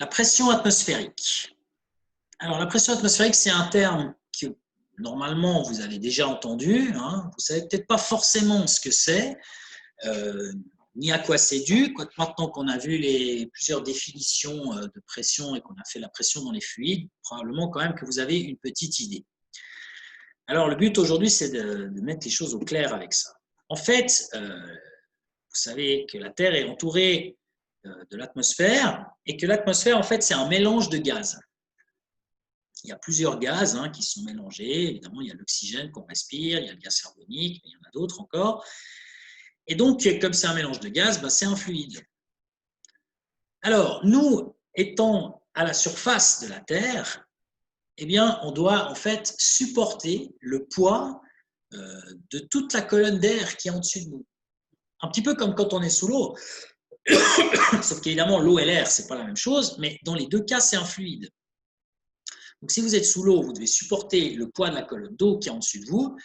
La pression atmosphérique. Alors, la pression atmosphérique, c'est un terme que normalement vous avez déjà entendu. Hein. Vous ne savez peut-être pas forcément ce que c'est, ni à quoi c'est dû. Maintenant qu'on a vu plusieurs définitions de pression et qu'on a fait la pression dans les fluides, probablement quand même que vous avez une petite idée. Alors, le but aujourd'hui, c'est de mettre les choses au clair avec ça. En fait, vous savez que la Terre est entourée de l'atmosphère et que l'atmosphère, en fait, c'est un mélange de gaz. Il y a plusieurs gaz qui sont mélangés. Évidemment, il y a l'oxygène qu'on respire, il y a le gaz carbonique, mais il y en a d'autres encore. Et donc, comme c'est un mélange de gaz, c'est un fluide. Alors, nous, étant à la surface de la Terre, eh bien, on doit en fait supporter le poids de toute la colonne d'air qui est en dessus de nous. Un petit peu comme quand on est sous l'eau, sauf qu'évidemment, l'eau et l'air, ce n'est pas la même chose, mais dans les deux cas, c'est un fluide. Donc, si vous êtes sous l'eau, vous devez supporter le poids de la colonne d'eau qui est en dessus de vous.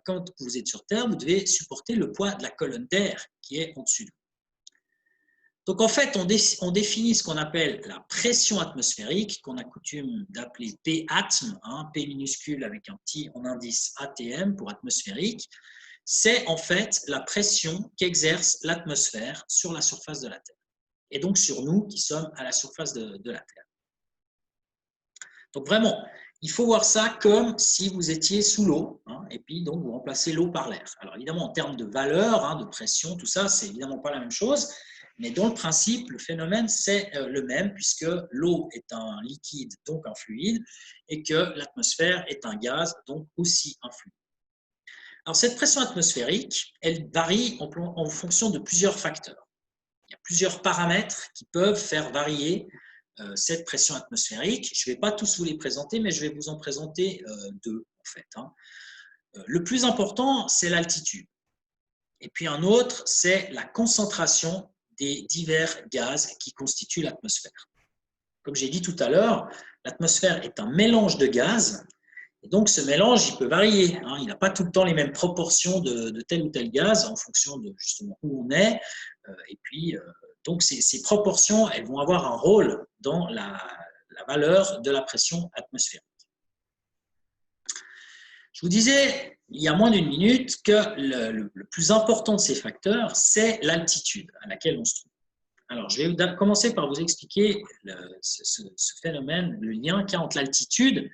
Quand vous êtes sur Terre, vous devez supporter le poids de la colonne d'air qui est en dessus de vous. Donc, en fait, on définit ce qu'on appelle la pression atmosphérique, qu'on a coutume d'appeler P-atm, P minuscule avec un petit en indice ATM pour atmosphérique. C'est en fait la pression qu'exerce l'atmosphère sur la surface de la Terre. Et donc sur nous qui sommes à la surface de la Terre. Donc vraiment, il faut voir ça comme si vous étiez sous l'eau, et puis donc vous remplacez l'eau par l'air. Alors évidemment, en termes de valeur, de pression, tout ça, c'est évidemment pas la même chose, mais dans le principe, le phénomène, c'est le même, puisque l'eau est un liquide, donc un fluide, et que l'atmosphère est un gaz, donc aussi un fluide. Alors cette pression atmosphérique, elle varie en fonction de plusieurs facteurs. Il y a plusieurs paramètres qui peuvent faire varier cette pression atmosphérique. Je ne vais pas tous vous les présenter, mais je vais vous en présenter deux, en fait. Le plus important, c'est l'altitude. Et puis un autre, c'est la concentration des divers gaz qui constituent l'atmosphère. Comme j'ai dit tout à l'heure, l'atmosphère est un mélange de gaz. Et donc, ce mélange, il peut varier. Il n'a pas tout le temps les mêmes proportions de tel ou tel gaz en fonction de justement où on est. Et puis, donc, ces proportions, elles vont avoir un rôle dans la valeur de la pression atmosphérique. Je vous disais, il y a moins d'une minute, que le plus important de ces facteurs, c'est l'altitude à laquelle on se trouve. Alors, je vais commencer par vous expliquer ce phénomène, le lien qu'il y a entre l'altitude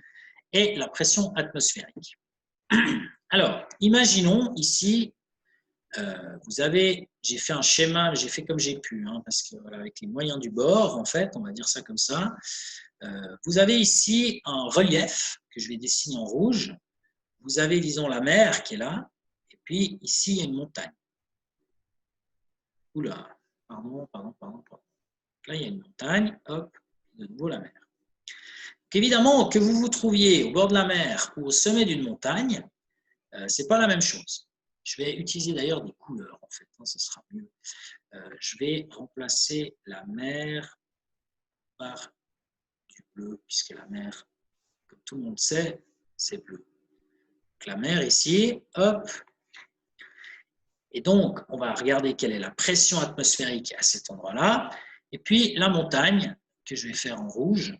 et la pression atmosphérique. Alors, imaginons ici, j'ai fait un schéma, j'ai fait comme j'ai pu, parce que voilà, avec les moyens du bord, en fait, on va dire ça comme ça. Vous avez ici un relief que je vais dessiner en rouge. Vous avez, disons, la mer qui est là, et puis ici, il y a une montagne. Oula, pardon. Là, il y a une montagne, hop, de nouveau la mer. Évidemment, que vous vous trouviez au bord de la mer ou au sommet d'une montagne, ce n'est pas la même chose. Je vais utiliser d'ailleurs des couleurs, en fait, ce sera mieux. Je vais remplacer la mer par du bleu, puisque la mer, comme tout le monde sait, c'est bleu. Donc la mer ici, hop. Et donc, on va regarder quelle est la pression atmosphérique à cet endroit-là. Et puis, la montagne, que je vais faire en rouge.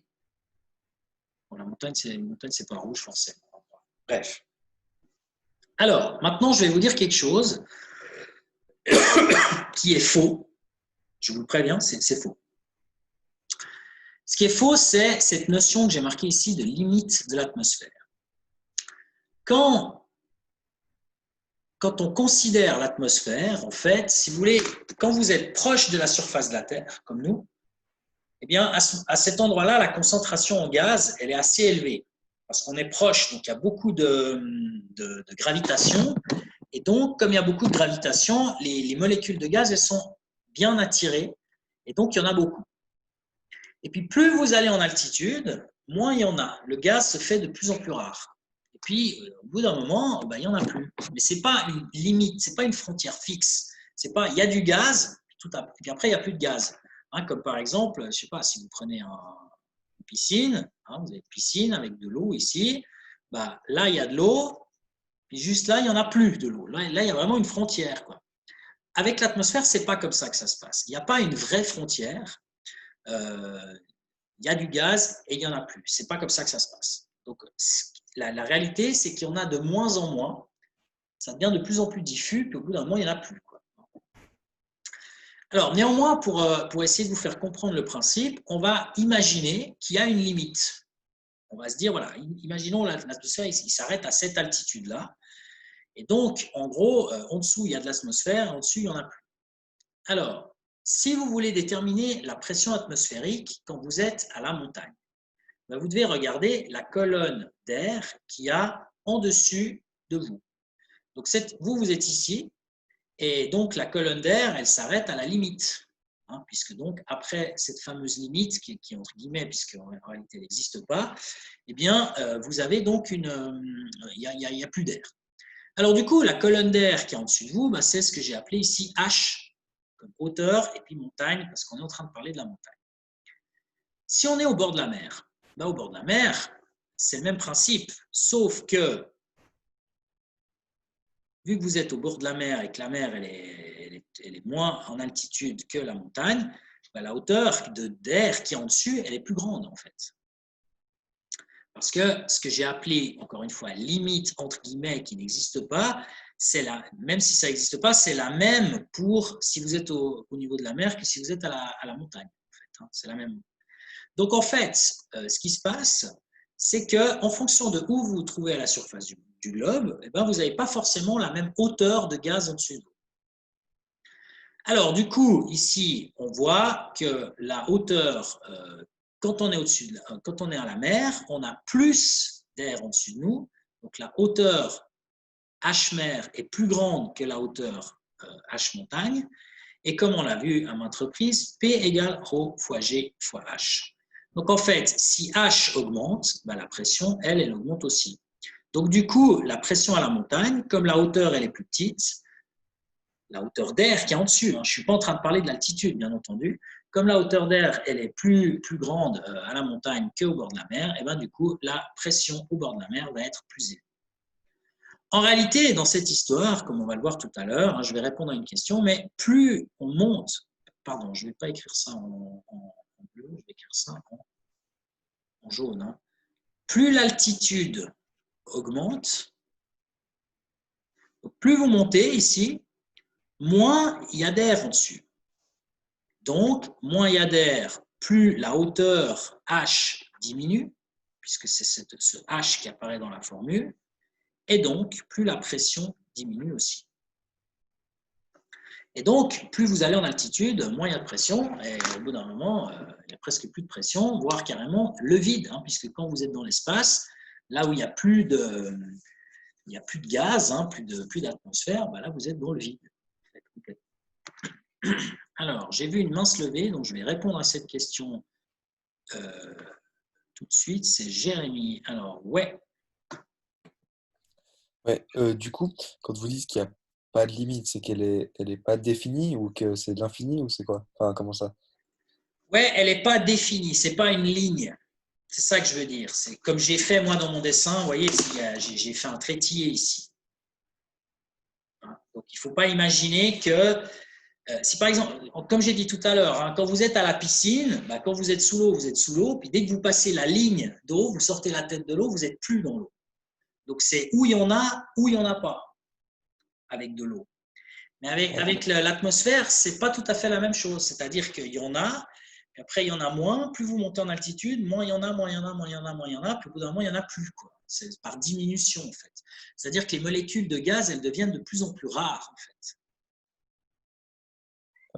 Bon, la montagne, c'est pas rouge forcément. Bref. Alors, maintenant, je vais vous dire quelque chose qui est faux. Je vous le préviens, c'est faux. Ce qui est faux, c'est cette notion que j'ai marquée ici de limite de l'atmosphère. Quand on considère l'atmosphère, en fait, si vous voulez, quand vous êtes proche de la surface de la Terre, comme nous, eh bien, à cet endroit-là, la concentration en gaz, elle est assez élevée. Parce qu'on est proche, donc il y a beaucoup de gravitation. Et donc, comme il y a beaucoup de gravitation, les molécules de gaz, elles sont bien attirées. Et donc, il y en a beaucoup. Et puis, plus vous allez en altitude, moins il y en a. Le gaz se fait de plus en plus rare. Et puis, au bout d'un moment, il n'y en a plus. Mais ce n'est pas une limite, ce n'est pas une frontière fixe. C'est pas, il y a du gaz, et puis après, il n'y a plus de gaz. Comme par exemple, je ne sais pas, si vous prenez une piscine, vous avez une piscine avec de l'eau ici, là, il y a de l'eau, puis juste là, il n'y en a plus de l'eau. Là, il y a vraiment une frontière, quoi. Avec l'atmosphère, ce n'est pas comme ça que ça se passe. Il n'y a pas une vraie frontière. il y a du gaz et il n'y en a plus. Ce n'est pas comme ça que ça se passe. Donc, la réalité, c'est qu'il y en a de moins en moins. Ça devient de plus en plus diffus, puis au bout d'un moment, il n'y en a plus, quoi. Alors, néanmoins, pour essayer de vous faire comprendre le principe, on va imaginer qu'il y a une limite. On va se dire, voilà, imaginons l'atmosphère, il s'arrête à cette altitude-là. Et donc, en gros, en dessous, il y a de l'atmosphère, en dessus, il n'y en a plus. Alors, si vous voulez déterminer la pression atmosphérique quand vous êtes à la montagne, ben vous devez regarder la colonne d'air qu'il y a en dessus de vous. Donc, vous êtes ici, et donc la colonne d'air, elle s'arrête à la limite. Hein, puisque donc, après cette fameuse limite, qui est entre guillemets, puisqu'en réalité elle n'existe pas, eh bien, vous avez donc il n'y a plus d'air. Alors du coup, la colonne d'air qui est en dessus de vous, ben, c'est ce que j'ai appelé ici H, comme hauteur, et puis montagne, parce qu'on est en train de parler de la montagne. Si on est au bord de la mer, ben, au bord de la mer, c'est le même principe, sauf que, vu que vous êtes au bord de la mer et que la mer, elle est moins en altitude que la montagne, ben, la hauteur d'air qui est en dessus, elle est plus grande, en fait. Parce que ce que j'ai appelé, encore une fois, limite, entre guillemets, qui n'existe pas, même si ça n'existe pas, c'est la même pour si vous êtes au niveau de la mer que si vous êtes à la montagne. En fait, hein, c'est la même. Donc, en fait, ce qui se passe, c'est qu'en fonction de où vous vous trouvez à la surface du globe, eh ben, vous n'avez pas forcément la même hauteur de gaz en dessus de vous. Alors, du coup, ici, on voit que la hauteur, quand on est à la mer, on a plus d'air en dessus de nous. Donc, la hauteur H mer est plus grande que la hauteur H montagne. Et comme on l'a vu à maintes reprises, P égale ρ fois G fois H. Donc, en fait, si H augmente, ben, la pression, elle augmente aussi. Donc, du coup, la pression à la montagne, comme la hauteur, elle est plus petite, la hauteur d'air qui est en dessus, hein, je ne suis pas en train de parler de l'altitude, bien entendu, comme la hauteur d'air, elle est plus grande à la montagne qu'au bord de la mer, et ben, du coup, la pression au bord de la mer va être plus élevée. En réalité, dans cette histoire, comme on va le voir tout à l'heure, hein, je vais répondre à une question, mais plus on monte, pardon, je ne vais pas écrire ça en bleu, je vais écrire ça en jaune, hein. Plus l'altitude augmente, donc plus vous montez ici, moins il y a d'air en dessus. Donc, moins il y a d'air, plus la hauteur H diminue, puisque c'est ce H qui apparaît dans la formule, et donc plus la pression diminue aussi. Et donc, plus vous allez en altitude, moins il y a de pression, et au bout d'un moment, il n'y a presque plus de pression, voire carrément le vide, hein, puisque quand vous êtes dans l'espace, là où il n'y a plus de gaz, hein, plus d'atmosphère, ben là vous êtes dans le vide. Alors, j'ai vu une main se lever, donc je vais répondre à cette question tout de suite. C'est Jérémy. Alors, ouais. Ouais, du coup, quand vous dites qu'il n'y a pas de limite, c'est elle est pas définie ou que c'est de l'infini ou c'est quoi? Enfin, comment ça? Ouais, elle n'est pas définie, c'est pas une ligne. C'est ça que je veux dire. C'est comme j'ai fait moi dans mon dessin, vous voyez, j'ai fait un trétillé ici. Hein, donc, il ne faut pas imaginer que si par exemple, comme j'ai dit tout à l'heure, hein, quand vous êtes à la piscine, bah, quand vous êtes sous l'eau, vous êtes sous l'eau, puis dès que vous passez la ligne d'eau, vous sortez la tête de l'eau, vous n'êtes plus dans l'eau. Donc c'est où il y en a, où il n'y en a pas avec de l'eau. Mais avec l'atmosphère, ce n'est pas tout à fait la même chose. C'est-à-dire qu'il y en a, puis après il y en a moins. Plus vous montez en altitude, moins il y en a, moins il y en a, moins il y en a, moins il y en a. Puis au bout d'un moment, il n'y en a plus, quoi. C'est par diminution, en fait. C'est-à-dire que les molécules de gaz, elles deviennent de plus en plus rares, en fait.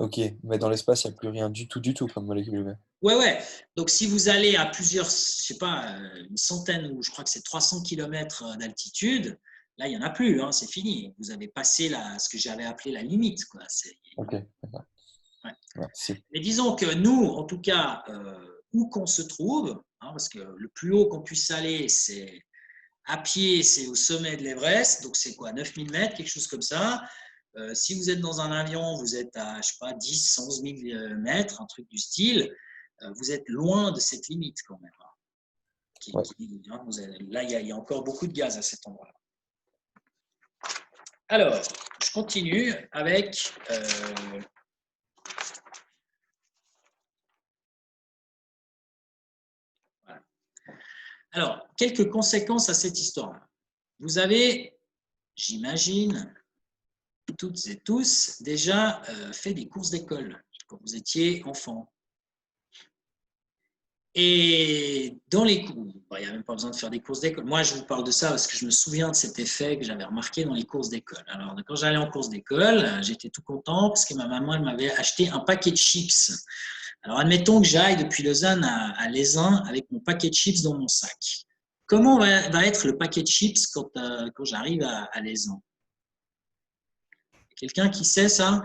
Ok, mais dans l'espace, il n'y a plus rien du tout comme molécule. Ouais, ouais. Donc, si vous allez à plusieurs, je sais pas, une centaine ou je crois que c'est 300 km d'altitude, là, il n'y en a plus, hein, c'est fini. Vous avez passé ce que j'avais appelé la limite, quoi. Ok, d'accord. Ouais. Ouais, Mais disons que nous, en tout cas, où qu'on se trouve, hein, parce que le plus haut qu'on puisse aller, c'est à pied, c'est au sommet de l'Everest, donc c'est quoi, 9000 mètres, quelque chose comme ça. Si vous êtes dans un avion, vous êtes à, je sais pas, 10, 11 000 mètres, un truc du style, vous êtes loin de cette limite quand même. ouais. Là, il y a encore beaucoup de gaz à cet endroit-là. Alors, je continue avec Alors, quelques conséquences à cette histoire-là. Vous avez, j'imagine, toutes et tous déjà fait des courses d'école quand vous étiez enfant. Et dans les cours, il n'y a même pas besoin de faire des courses d'école. Moi, je vous parle de ça parce que je me souviens de cet effet que j'avais remarqué dans les courses d'école. Alors, quand j'allais en course d'école, j'étais tout content parce que ma maman elle m'avait acheté un paquet de chips. Alors, admettons que j'aille depuis Lausanne à Lézin avec mon paquet de chips dans mon sac. Comment va être le paquet de chips quand j'arrive à Lézin? Quelqu'un qui sait ça?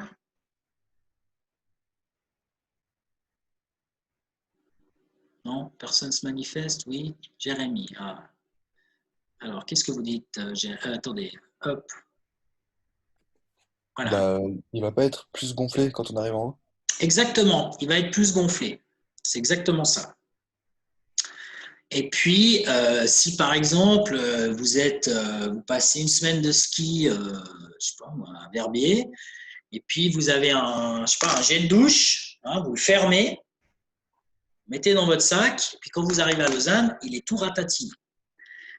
Non? Personne se manifeste? Oui? Jérémy. Ah. Alors, qu'est-ce que vous dites? Attendez. Hop. Voilà. Bah, il va pas être plus gonflé quand on arrive en haut. Exactement. Il va être plus gonflé. C'est exactement ça. Et puis, si par exemple, vous passez une semaine de ski, je sais pas, à Verbier, et puis vous avez je sais pas, un jet de douche, hein, vous le fermez, mettez dans votre sac, puis quand vous arrivez à Lausanne, il est tout ratatiné.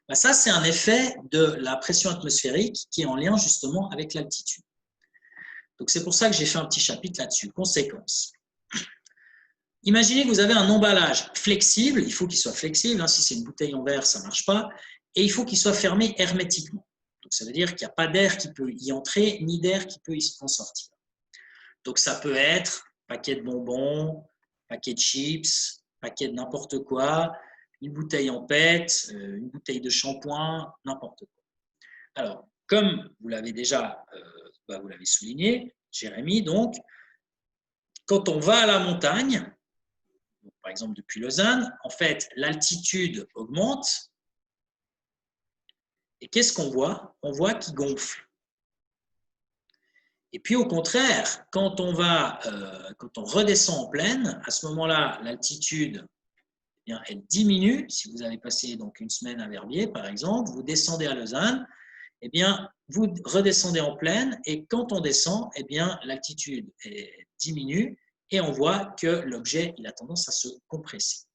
Ben ça, c'est un effet de la pression atmosphérique qui est en lien justement avec l'altitude. Donc c'est pour ça que j'ai fait un petit chapitre là-dessus. Conséquences. Imaginez que vous avez un emballage flexible, il faut qu'il soit flexible, hein, si c'est une bouteille en verre, ça ne marche pas, et il faut qu'il soit fermé hermétiquement. Donc ça veut dire qu'il n'y a pas d'air qui peut y entrer, ni d'air qui peut en sortir. Donc ça peut être paquet de bonbons, paquet de chips, paquet de n'importe quoi, une bouteille en PET, une bouteille de shampoing, n'importe quoi. Alors, comme vous l'avez déjà vous l'avez souligné, Jérémy, donc, quand on va à la montagne, par exemple depuis Lausanne, en fait, l'altitude augmente. Et qu'est-ce qu'on voit? On voit qu'il gonfle. Et puis au contraire, quand on redescend en plaine, à ce moment-là, l'altitude, eh bien, elle diminue. Si vous avez passé donc une semaine à Verbier, par exemple, vous descendez à Lausanne, eh bien, vous redescendez en plaine, et quand on descend, eh bien, l'altitude diminue, et on voit que l'objet il a tendance à se compresser.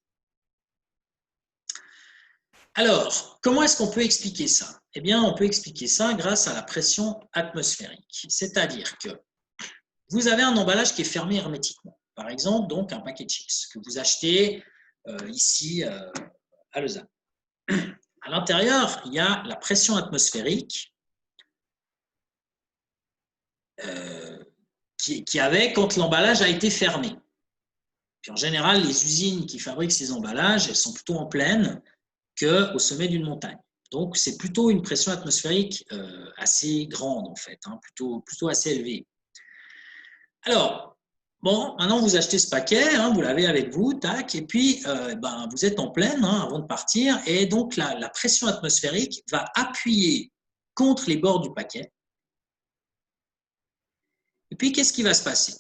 Alors, comment est-ce qu'on peut expliquer ça? Eh bien, on peut expliquer ça grâce à la pression atmosphérique. C'est-à-dire que vous avez un emballage qui est fermé hermétiquement. Par exemple, donc un paquet de chips que vous achetez ici à Lausanne. À l'intérieur, il y a la pression atmosphérique qui avait quand l'emballage a été fermé. Puis en général, les usines qui fabriquent ces emballages, elles sont plutôt en plaine qu'au sommet d'une montagne. Donc, c'est plutôt une pression atmosphérique assez grande, en fait, hein, plutôt assez élevée. Alors, bon, maintenant, vous achetez ce paquet, hein, vous l'avez avec vous, tac, et puis vous êtes en plaine hein, avant de partir, et donc la pression atmosphérique va appuyer contre les bords du paquet. Et puis, qu'est-ce qui va se passer?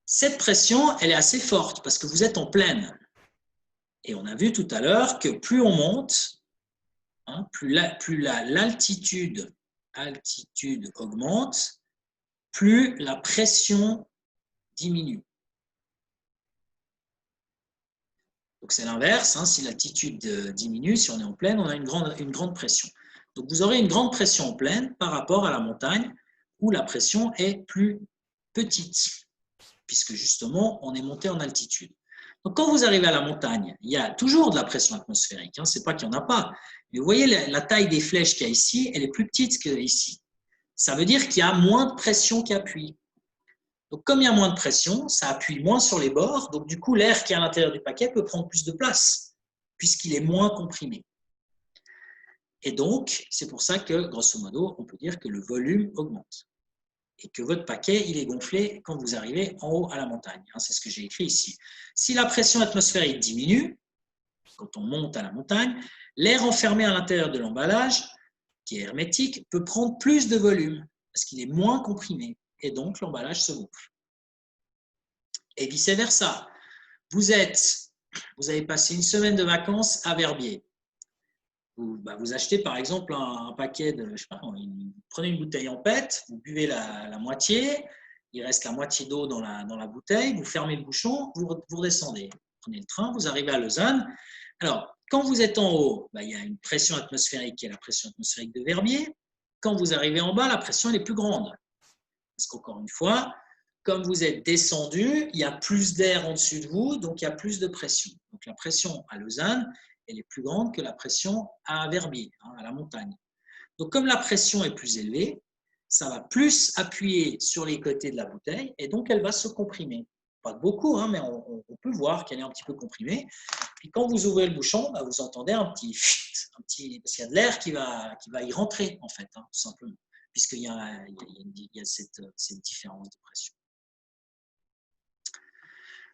Cette pression, elle est assez forte parce que vous êtes en plaine. Et on a vu tout à l'heure que plus on monte, hein, plus l'altitude augmente, plus la pression diminue. Donc c'est l'inverse, hein, si l'altitude diminue, si on est en plaine, on a une grande pression. Donc vous aurez une grande pression en plaine par rapport à la montagne où la pression est plus petite, puisque justement on est monté en altitude. Donc quand vous arrivez à la montagne, il y a toujours de la pression atmosphérique, hein, c'est pas qu'il n'y en a pas. Mais vous voyez la taille des flèches qu'il y a ici, elle est plus petite qu'ici. Ça veut dire qu'il y a moins de pression qui appuie. Donc comme il y a moins de pression, ça appuie moins sur les bords, donc du coup l'air qui est à l'intérieur du paquet peut prendre plus de place, puisqu'il est moins comprimé. Et donc, c'est pour ça que, grosso modo, on peut dire que le volume augmente. Et que votre paquet, il est gonflé quand vous arrivez en haut à la montagne. C'est ce que j'ai écrit ici. Si la pression atmosphérique diminue, quand on monte à la montagne, l'air enfermé à l'intérieur de l'emballage, qui est hermétique, peut prendre plus de volume, parce qu'il est moins comprimé. Et donc, l'emballage se gonfle. Et vice-versa. Vous avez passé une semaine de vacances à Verbier. Vous achetez par exemple un paquet de, je sais pas, vous prenez une bouteille en PET, vous buvez la moitié, il reste la moitié d'eau dans la bouteille, vous fermez le bouchon, vous redescendez. Vous prenez le train, vous arrivez à Lausanne. Alors, quand vous êtes en haut, il y a une pression atmosphérique qui est la pression atmosphérique de Verbier. Quand vous arrivez en bas, la pression elle est plus grande. Parce qu'encore une fois, comme vous êtes descendu, il y a plus d'air en dessus de vous, donc il y a plus de pression. Donc la pression à Lausanne, elle est plus grande que la pression à Verbier, à la montagne. Donc comme la pression est plus élevée, ça va plus appuyer sur les côtés de la bouteille et donc elle va se comprimer. Pas beaucoup, mais on peut voir qu'elle est un petit peu comprimée. Puis quand vous ouvrez le bouchon, vous entendez un petit parce qu'il y a de l'air qui va y rentrer, en fait, tout simplement, puisqu'il y a cette différence de pression.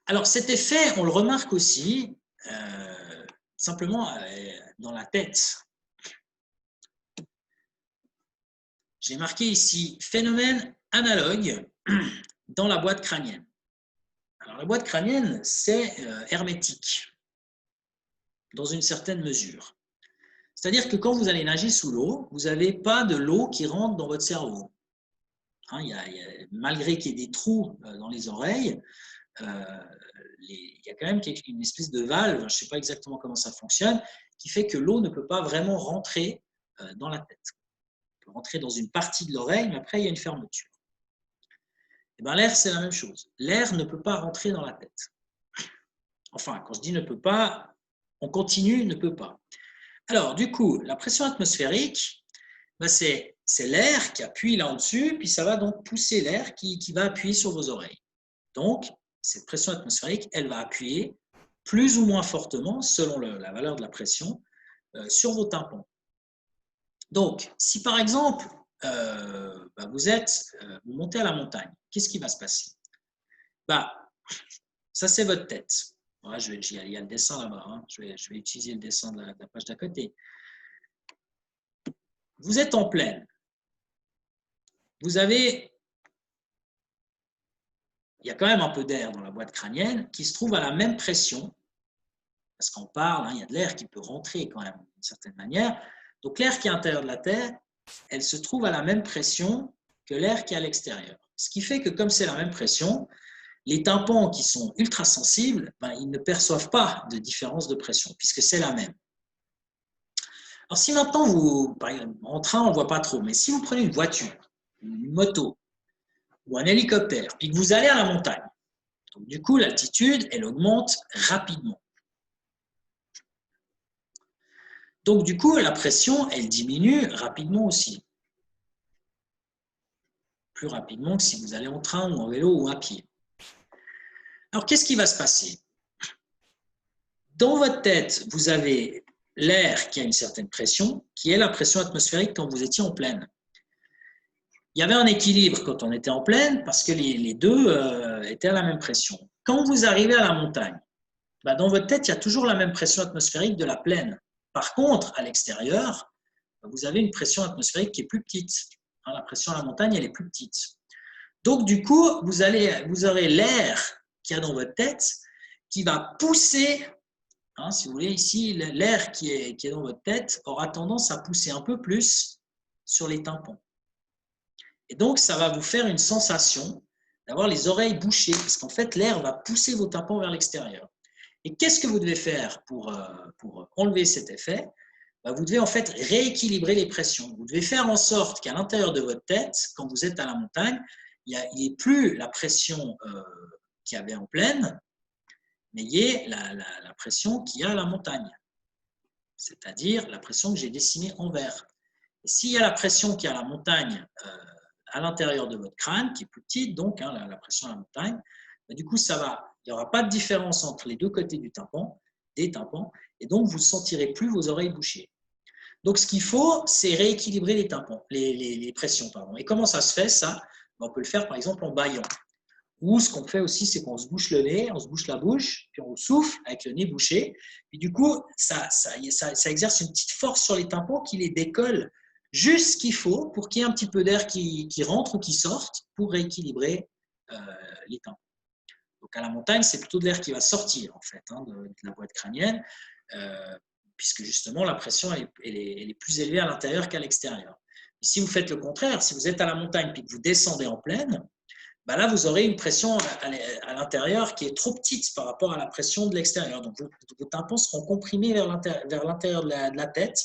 Alors cet effet, on le remarque aussi simplement dans la tête. J'ai marqué ici phénomène analogue dans la boîte crânienne. Alors la boîte crânienne, c'est hermétique dans une certaine mesure. C'est-à-dire que quand vous allez nager sous l'eau, vous n'avez pas de l'eau qui rentre dans votre cerveau. Malgré qu'il y ait des trous dans les oreilles, il y a quand même une espèce de valve, je ne sais pas exactement comment ça fonctionne, qui fait que l'eau ne peut pas vraiment rentrer dans la tête. Elle peut rentrer dans une partie de l'oreille, mais après, il y a une fermeture. Et bien, l'air, c'est la même chose. L'air ne peut pas rentrer dans la tête. Enfin, quand je dis ne peut pas, on continue, ne peut pas. Alors, du coup, la pression atmosphérique, c'est l'air qui appuie là au-dessus, puis ça va donc pousser l'air qui va appuyer sur vos oreilles. Donc, cette pression atmosphérique, elle va appuyer plus ou moins fortement, selon la valeur de la pression, sur vos tympans. Donc, si par exemple, vous montez à la montagne, qu'est-ce qui va se passer? Ça, c'est votre tête. Ouais, il y a le dessin là-bas. Je vais utiliser le dessin de la page d'à côté. Vous êtes en plaine. Il y a quand même un peu d'air dans la boîte crânienne qui se trouve à la même pression, parce qu'on parle, il y a de l'air qui peut rentrer quand même d'une certaine manière. Donc l'air qui est à l'intérieur de la tête, elle se trouve à la même pression que l'air qui est à l'extérieur. Ce qui fait que comme c'est la même pression, les tympans qui sont ultra sensibles, ils ne perçoivent pas de différence de pression, puisque c'est la même. Alors si maintenant, par exemple, en train, on ne voit pas trop, mais si vous prenez une voiture, une moto ou un hélicoptère, puis que vous allez à la montagne, donc du coup, l'altitude, elle augmente rapidement. Donc du coup, la pression, elle diminue rapidement aussi. Plus rapidement que si vous allez en train ou en vélo ou à pied. Alors, qu'est-ce qui va se passer? Dans votre tête, vous avez l'air qui a une certaine pression, qui est la pression atmosphérique quand vous étiez en plaine. Il y avait un équilibre quand on était en plaine parce que les deux étaient à la même pression. Quand vous arrivez à la montagne, dans votre tête, il y a toujours la même pression atmosphérique de la plaine. Par contre, à l'extérieur, vous avez une pression atmosphérique qui est plus petite. La pression à la montagne, elle est plus petite. Donc, du coup, vous aurez l'air qu'il y a dans votre tête qui va pousser, si vous voulez, ici, l'air qui est dans votre tête aura tendance à pousser un peu plus sur les tympans. Et donc, ça va vous faire une sensation d'avoir les oreilles bouchées, parce qu'en fait, l'air va pousser vos tympans vers l'extérieur. Et qu'est-ce que vous devez faire pour enlever cet effet? Vous devez en fait rééquilibrer les pressions. Vous devez faire en sorte qu'à l'intérieur de votre tête, quand vous êtes à la montagne, il n'y ait plus la pression qu'il y avait en plaine, mais il y ait la pression qu'il y a à la montagne, c'est-à-dire la pression que j'ai dessinée en vert. Et s'il y a la pression qu'il y a à la montagne à l'intérieur de votre crâne, qui est plus petite, donc la pression à la montagne, du coup, il n'y aura pas de différence entre les deux côtés des tympans, et donc vous ne sentirez plus vos oreilles bouchées. Donc, ce qu'il faut, c'est rééquilibrer les tympans, les pressions. Et comment ça se fait, ça? On peut le faire, par exemple, en bâillant. Ou ce qu'on fait aussi, c'est qu'on se bouche le nez, on se bouche la bouche, puis on souffle avec le nez bouché. Et du coup, ça exerce une petite force sur les tympans qui les décolle juste ce qu'il faut pour qu'il y ait un petit peu d'air qui rentre ou qui sorte pour rééquilibrer les tympans. Donc, à la montagne, c'est plutôt de l'air qui va sortir, en fait, de la boîte crânienne, puisque justement, la pression, elle est plus élevée à l'intérieur qu'à l'extérieur. Si vous faites le contraire, si vous êtes à la montagne puis que vous descendez en plaine, ben là, vous aurez une pression à l'intérieur qui est trop petite par rapport à la pression de l'extérieur. Donc, vos tympans seront comprimés vers l'intérieur de la tête.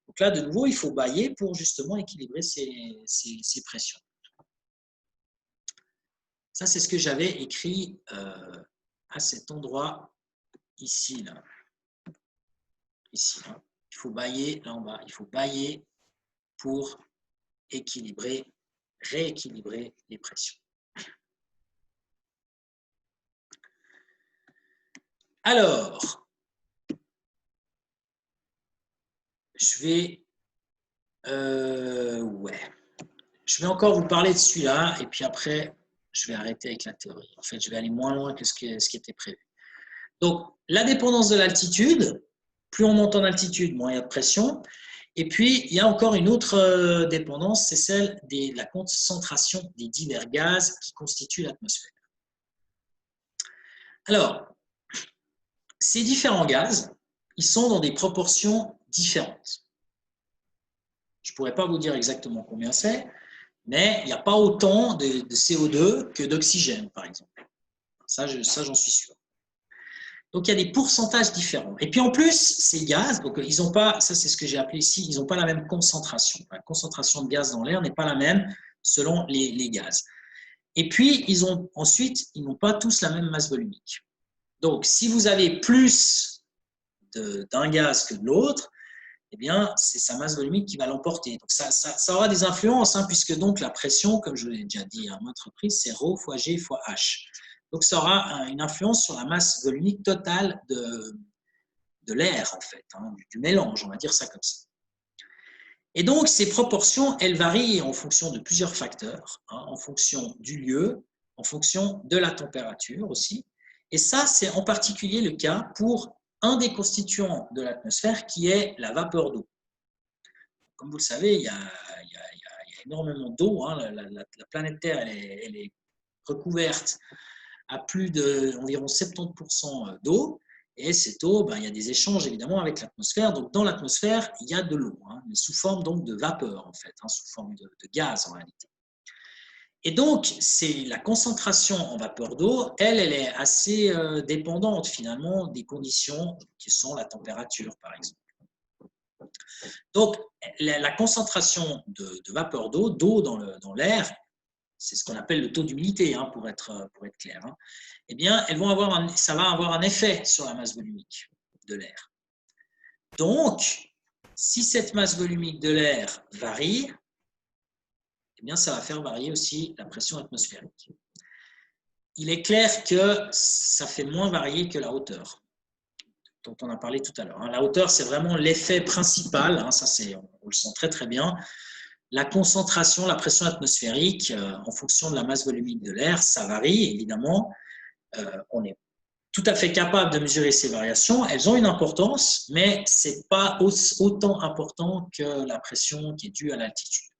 Donc là, de nouveau, il faut bâiller pour justement équilibrer ces pressions. Ça, c'est ce que j'avais écrit à cet endroit ici. Là. Ici, là. Il faut bâiller, là en bas, il faut bâiller pour rééquilibrer les pressions. Alors, je vais encore vous parler de celui-là, et puis après, je vais arrêter avec la théorie. En fait, je vais aller moins loin que ce qui était prévu. Donc, la dépendance de l'altitude, plus on monte en altitude, moins il y a de pression. Et puis, il y a encore une autre dépendance, c'est celle de la concentration des divers gaz qui constituent l'atmosphère. Alors, ces différents gaz, ils sont dans des proportions différentes. Je ne pourrais pas vous dire exactement combien c'est, mais il n'y a pas autant de CO2 que d'oxygène, par exemple. Ça, j'en suis sûr. Donc, il y a des pourcentages différents. Et puis, en plus, ces gaz, donc, ils n'ont pas, ça c'est ce que j'ai appelé ici, ils n'ont pas la même concentration. La concentration de gaz dans l'air n'est pas la même selon les gaz. Et puis, ensuite, ils n'ont pas tous la même masse volumique. Donc, si vous avez plus d'un gaz que de l'autre, eh bien, c'est sa masse volumique qui va l'emporter. Donc, ça aura des influences, hein, puisque donc la pression, comme je vous l'ai déjà dit à maintes reprises, c'est ρ fois G fois H. Donc, ça aura une influence sur la masse volumique totale de l'air, en fait, hein, du mélange, on va dire ça comme ça. Et donc, ces proportions, elles varient en fonction de plusieurs facteurs, hein, en fonction du lieu, en fonction de la température aussi. Et ça, c'est en particulier le cas pour un des constituants de l'atmosphère qui est la vapeur d'eau. Comme vous le savez, il y a énormément d'eau. Hein. La planète Terre, elle est recouverte à plus d'environ 70% d'eau. Et cette eau, ben, il y a des échanges évidemment avec l'atmosphère. Donc, dans l'atmosphère, il y a de l'eau, hein, mais sous forme donc de vapeur, en fait, hein, sous forme de gaz en réalité. Et donc, c'est la concentration en vapeur d'eau, elle est assez dépendante finalement des conditions qui sont la température, par exemple. Donc, la concentration de vapeur d'eau dans l'air, c'est ce qu'on appelle le taux d'humidité, hein, pour être clair, hein, eh bien, ça va avoir un effet sur la masse volumique de l'air. Donc, si cette masse volumique de l'air varie, eh bien, ça va faire varier aussi la pression atmosphérique. Il est clair que ça fait moins varier que la hauteur, dont on a parlé tout à l'heure. La hauteur, c'est vraiment l'effet principal, hein, ça on le sent très très bien. La concentration, la pression atmosphérique, en fonction de la masse volumique de l'air, ça varie évidemment. On est tout à fait capable de mesurer ces variations. Elles ont une importance, mais ce n'est pas autant important que la pression qui est due à l'altitude.